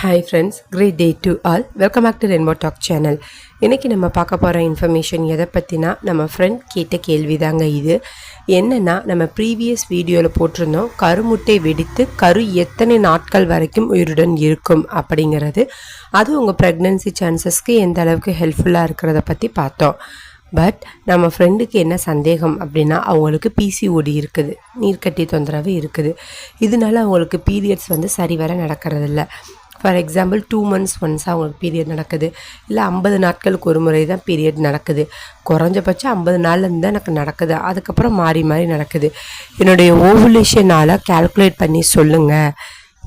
Hi friends, great day to all. Welcome back to Rainbow Talk channel. இன்னைக்கு நம்ம பார்க்க போகிற இன்ஃபர்மேஷன் எதை பற்றினா நம்ம ஃப்ரெண்ட் கேட்ட கேள்வி தாங்க இது. என்னென்னா நம்ம ப்ரீவியஸ் வீடியோவில் போட்டிருந்தோம் கருமுட்டை வெடித்து கரு எத்தனை நாட்கள் வரைக்கும் உயிருடன் இருக்கும் அப்படிங்கிறது. அது உங்கள் ப்ரெக்னன்சி சான்சஸ்க்கு எந்த அளவுக்கு ஹெல்ப்ஃபுல்லாக இருக்கிறத பற்றி பார்த்தோம். பட் நம்ம ஃப்ரெண்டுக்கு என்ன சந்தேகம் அப்படின்னா அவங்களுக்கு பிசிஓடி இருக்குது, நீர்க்கட்டி தொந்தரவு இருக்குது. இதனால அவங்களுக்கு பீரியட்ஸ் வந்து சரிவர நடக்கிறதில்ல. ஃபார் எக்ஸாம்பிள் 2 months ஒன்ஸ் அவங்களுக்கு பீரியட் நடக்குது, இல்லை 50 நாட்களுக்கு ஒரு முறை தான் பீரியட் நடக்குது. குறைஞ்சபட்சம் 50 நாள்லேருந்து தான் எனக்கு நடக்குது, அதுக்கப்புறம் மாறி மாறி நடக்குது. என்னுடைய ஓவுலேஷனால் கால்குலேட் பண்ணி சொல்லுங்கள்,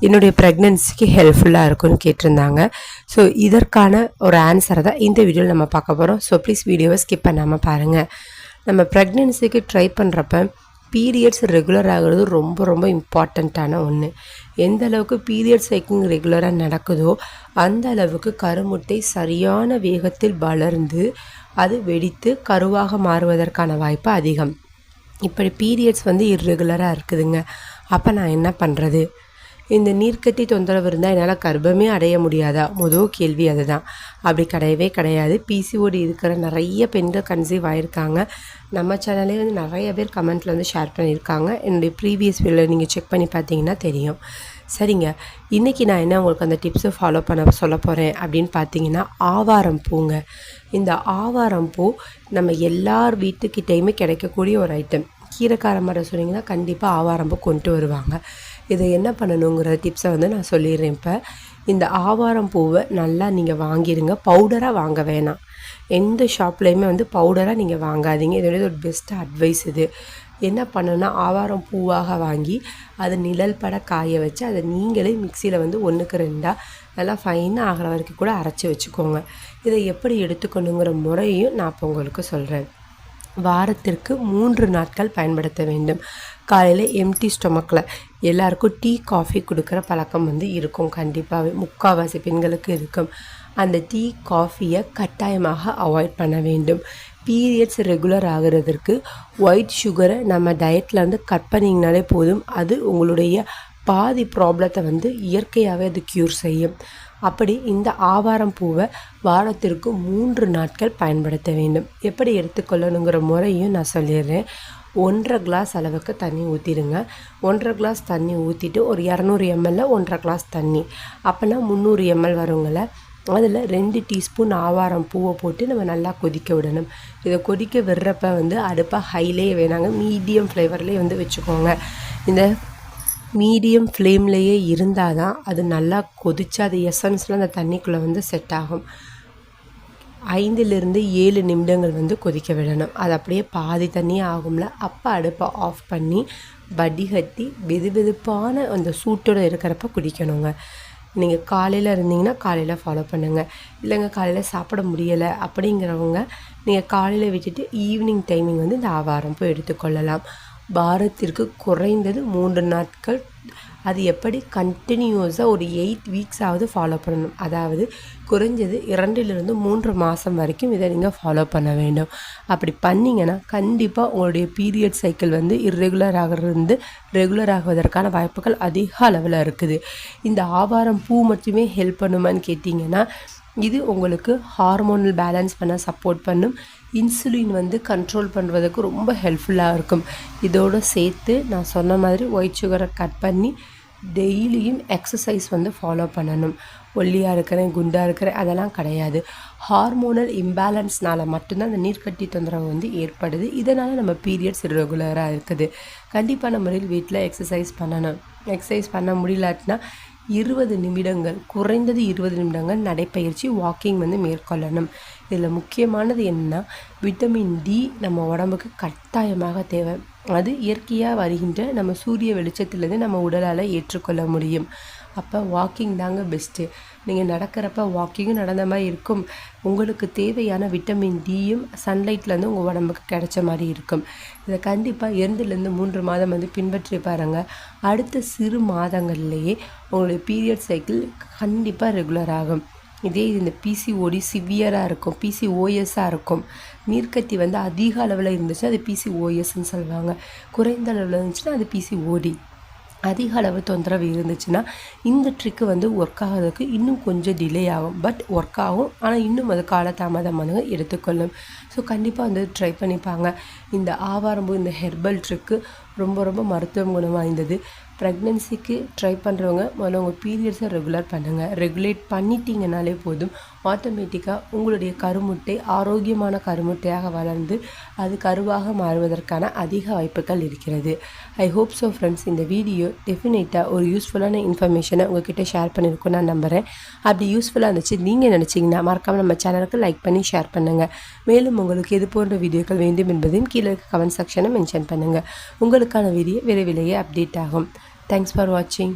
என்னுடைய ப்ரெக்னென்சிக்கு ஹெல்ப்ஃபுல்லாக இருக்கும்னு கேட்டிருந்தாங்க. ஸோ இதற்கான ஒரு ஆன்சரை தான் இந்த வீடியோவில் நம்ம பார்க்க போகிறோம். ஸோ ப்ளீஸ் வீடியோவை ஸ்கிப் பண்ணாமல் பாருங்கள். நம்ம ப்ரெக்னென்சிக்கு ட்ரை பண்ணுறப்ப பீரியட்ஸ் ரெகுலர் ஆகிறது ரொம்ப ரொம்ப இம்பார்ட்டண்ட்டான ஒன்று. எந்த அளவுக்கு பீரியட் சைக்கிள் ரெகுலராக நடக்குதோ அந்த அளவுக்கு கருமுட்டை சரியான வேகத்தில் வளர்ந்து அது வெடித்து கருவாக மாறுவதற்கான வாய்ப்பு அதிகம். இப்படி பீரியட்ஸ் வந்து இர்ரெகுலராக இருக்குதுங்க. அப்போ நான் என்ன பண்ணுறது? இந்த நீர்க்கட்டி தொந்தரவு இருந்தால் என்னால் கர்ப்பமே அடைய முடியாதா? முதல் கேள்வி அதுதான். அப்படி கிடையவே கிடையாது. பிசிஓடி இருக்கிற நிறைய பெண்கள் கன்சீவ் ஆகியிருக்காங்க. நம்ம சேனலே வந்து நிறைய பேர் கமெண்ட்டில் வந்து ஷேர் பண்ணியிருக்காங்க. என்னுடைய ப்ரீவியஸ் வீடியோவில் நீங்கள் செக் பண்ணி பார்த்தீங்கன்னா தெரியும். சரிங்க, இன்றைக்கி நான் என்ன உங்களுக்கு அந்த டிப்ஸை ஃபாலோ பண்ண சொல்ல போகிறேன் அப்படின்னு பார்த்தீங்கன்னா ஆவாரம் பூங்க. இந்த ஆவாரம் பூ நம்ம எல்லார் வீட்டுக்கிட்டேயுமே கிடைக்கக்கூடிய ஒரு ஐட்டம். கீரைக்கார மரம் சொன்னீங்கன்னா கண்டிப்பாக ஆவாரம்பூ கொண்டு வருவாங்க. இதை என்ன பண்ணணுங்கிற டிப்ஸை வந்து நான் சொல்லிடுறேன். இப்போ இந்த ஆவாரம் பூவை நல்லா நீங்கள் வாங்கிடுங்க. பவுடராக வாங்க வேணாம். எந்த ஷாப்லேயுமே வந்து பவுடராக நீங்கள் வாங்காதீங்க. இதோட ஒரு பெஸ்ட் அட்வைஸ் இது. என்ன பண்ணணுன்னா ஆவாரம் பூவாக வாங்கி அதை நிழல் பட காய வச்சு அதை நீங்களே மிக்சியில் வந்து 1க்கு 2 நல்லா ஃபைனாக ஆகிற வரைக்கும் கூட அரைச்சி வச்சுக்கோங்க. இதை எப்படி எடுத்துக்கணுங்கிற முறையும் நான் இப்போ உங்களுக்கு சொல்கிறேன். வாரத்திற்கு 3 நாட்கள் பயன்படுத்த வேண்டும். காலையில் எம்டி ஸ்டொமக்கில் எல்லாருக்கும் டீ காஃபி கொடுக்குற பழக்கம் வந்து இருக்கும். கண்டிப்பாகவே முக்கால்வாசி பெண்களுக்கு இருக்கும். அந்த டீ காஃபியை கட்டாயமாக அவாய்ட் பண்ண வேண்டும். பீரியட்ஸ் ரெகுலர் ஆகிறதுக்கு ஒயிட் சுகரை நம்ம டயட்டில் வந்து கட் பண்ணிங்கனாலே போதும். அது உங்களுடைய பாதி ப்ராப்ளத்தை வந்து இயற்கையாகவே அது க்யூர் செய்யும். அப்படி இந்த ஆவாரம் பூவை வாரத்திற்கு 3 நாட்கள் பயன்படுத்த வேண்டும். எப்படி எடுத்துக்கொள்ளணுங்கிற முறையும் நான் சொல்லிடுறேன். 1.5 கிளாஸ் அளவுக்கு தண்ணி ஊற்றிடுங்க. 1.5 கிளாஸ் தண்ணி ஊற்றிட்டு ஒரு 200 ml 1.5 கிளாஸ் தண்ணி, அப்போனா 300 ml வருங்கள. அதில் 2 டீஸ்பூன் ஆவாரம் பூவை போட்டு நம்ம நல்லா கொதிக்க விடணும். இதை கொதிக்க விடுறப்ப வந்து அடுப்பாக ஹைலேயே வேணாங்க, மீடியம் ஃப்ளேவர்லேயே வந்து வச்சுக்கோங்க. இந்த மீடியம் ஃப்ளேம்லேயே இருந்தால் தான் அது நல்லா கொதித்து அது எசன்ஸ்லாம் அந்த தண்ணிக்குள்ளே வந்து செட் ஆகும். 5லிருந்து 7 நிமிடங்கள் வந்து கொதிக்க விடணும். அது அப்படியே பாதி தண்ணியே ஆகும்ல, அப்போ அடுப்பை ஆஃப் பண்ணி வடிகட்டி வெதுவெதுப்பான அந்த சூட்டோடு இருக்கிறப்ப குடிக்கணுங்க. நீங்கள் காலையில் இருந்தீங்கன்னா காலையில் ஃபாலோ பண்ணுங்கள். இல்லைங்க காலையில் சாப்பிட முடியலை அப்படிங்கிறவங்க நீங்கள் காலையில் விட்டுட்டு ஈவினிங் டைமிங் வந்து இந்த ஆவாரம் பூ எடுத்துக்கொள்ளலாம். வாரத்திற்கு குறைந்தது 3 நாட்கள். அது எப்படி கண்டினியூஸாக ஒரு 8 வீக்ஸாவது ஃபாலோ பண்ணணும். அதாவது குறைஞ்சது 2லிருந்து 3 மாதம் வரைக்கும் இதை நீங்கள் ஃபாலோ பண்ண வேண்டும். அப்படி பண்ணிங்கன்னா கண்டிப்பாக உங்களுடைய பீரியட் சைக்கிள் வந்து இர்ரெகுலர் ஆகிறது ரெகுலர் ஆகுவதற்கான வாய்ப்புகள் அதிக அளவில் இருக்குது. இந்த ஆவாரம் பூ மட்டுமே ஹெல்ப் பண்ணுமான்னு கேட்டிங்கன்னா இது உங்களுக்கு ஹார்மோனல் பேலன்ஸ் பண்ண சப்போர்ட் பண்ணும். இன்சுலின் வந்து கண்ட்ரோல் பண்ணுறதுக்கு ரொம்ப ஹெல்ப்ஃபுல்லாக இருக்கும். இதோடு சேர்த்து நான் சொன்ன மாதிரி ஒயிட் சுகரை கட் பண்ணி டெய்லியும் எக்ஸசைஸ் வந்து ஃபாலோ பண்ணணும். ஒல்லியாக இருக்கிறேன் குண்டாக இருக்கிறேன் அதெல்லாம் கிடையாது. ஹார்மோனல் இம்பேலன்ஸ்னால் மட்டும்தான் அந்த நீர்க்கட்டி தொந்தரவு வந்து ஏற்படுது. இதனால் நம்ம பீரியட்ஸ் ரெகுலராக இருக்குது. கண்டிப்பான முறையில் வீட்டில் எக்ஸசைஸ் பண்ணணும். எக்ஸசைஸ் பண்ண முடியலாட்டினா 20 நிமிடங்கள், குறைந்தது 20 நிமிடங்கள் நடைப்பயிற்சி வாக்கிங் வந்து மேற்கொள்ளணும். இதில் முக்கியமானது என்னென்னா விட்டமின் டி நம்ம உடம்புக்கு கட்டாயமாக தேவை. அது இயற்கையாக வருகின்ற நம்ம சூரிய வெளிச்சத்துலேருந்து நம்ம உடலால் ஏற்றுக்கொள்ள முடியும். அப்போ வாக்கிங் தாங்க பெஸ்ட்டு. நீங்கள் நடக்கிறப்ப வாக்கிங்கும் நடந்த மாதிரி இருக்கும். உங்களுக்கு தேவையான விட்டமின் டியும் சன்லைட்லேருந்து உங்கள் உடம்புக்கு கிடைச்ச மாதிரி இருக்கும். இதை கண்டிப்பாக 2லிருந்து 3 மாதம் வந்து பின்பற்றி பாருங்கள். அடுத்த சிறு மாதங்கள்லேயே உங்களுடைய பீரியட் சைக்கிள் கண்டிப்பாக ரெகுலர் ஆகும். இதே இந்த பிசிஓடி சிவியராக இருக்கும், பிசிஓஎஸ்ஸாக இருக்கும். நீர்க்கட்டி வந்து அதிக அளவில் இருந்துச்சு அது பிசிஓஎஸ்ன்னு சொல்லுவாங்க. குறைந்த அளவில் இருந்துச்சுன்னா அது பிசிஓடி. அதிக அளவு தொந்தரவு இருந்துச்சுன்னா இந்த ட்ரிக்கு வந்து ஒர்க் ஆகிறதுக்கு இன்னும் கொஞ்சம் டிலே ஆகும். பட் ஒர்க் ஆகும். ஆனால் இன்னும் அது காலதாமதமாக எடுத்துக்கொள்ளும். ஸோ கண்டிப்பாக வந்து ட்ரை பண்ணிப்பாங்க. இந்த ஆவாரம்பூ இந்த ஹெர்பல் ட்ரிக்கு ரொம்ப ரொம்ப மருத்துவ குணம் வாய்ந்தது. ப்ரெக்னென்சிக்கு ட்ரை பண்ணுறவங்க முதல்ல உங்கள் பீரியட்ஸை ரெகுலர் பண்ணுங்கள். ரெகுலேட் பண்ணிட்டீங்கனாலே போதும். ஆட்டோமேட்டிக்காக உங்களுடைய கருமுட்டை ஆரோக்கியமான கருமுட்டையாக வளர்ந்து அது கருவாக மாறுவதற்கான அதிக வாய்ப்புகள் இருக்கிறது. ஐ ஹோப் ஸோ ஃப்ரெண்ட்ஸ், இந்த வீடியோ டெஃபினட்டாக ஒரு யூஸ்ஃபுல்லான இன்ஃபர்மேஷனை உங்கள்கிட்ட ஷேர் பண்ணியிருக்கோம் நான் நம்புகிறேன். அப்படி யூஸ்ஃபுல்லாக இருந்துச்சு நீங்கள் நினச்சிங்கன்னா மறக்காமல் நம்ம சேனலுக்கு லைக் பண்ணி ஷேர் பண்ணுங்கள். மேலும் உங்களுக்கு எது போன்ற வீடியோக்கள் வேண்டும் என்பதையும் கீழே இருக்க கமெண்ட் செக்ஷனை மென்ஷன் பண்ணுங்கள். உங்களுக்கான வீடியோ விரைவிலேயே அப்டேட் ஆகும். தேங்க்ஸ் ஃபார் வாட்சிங்.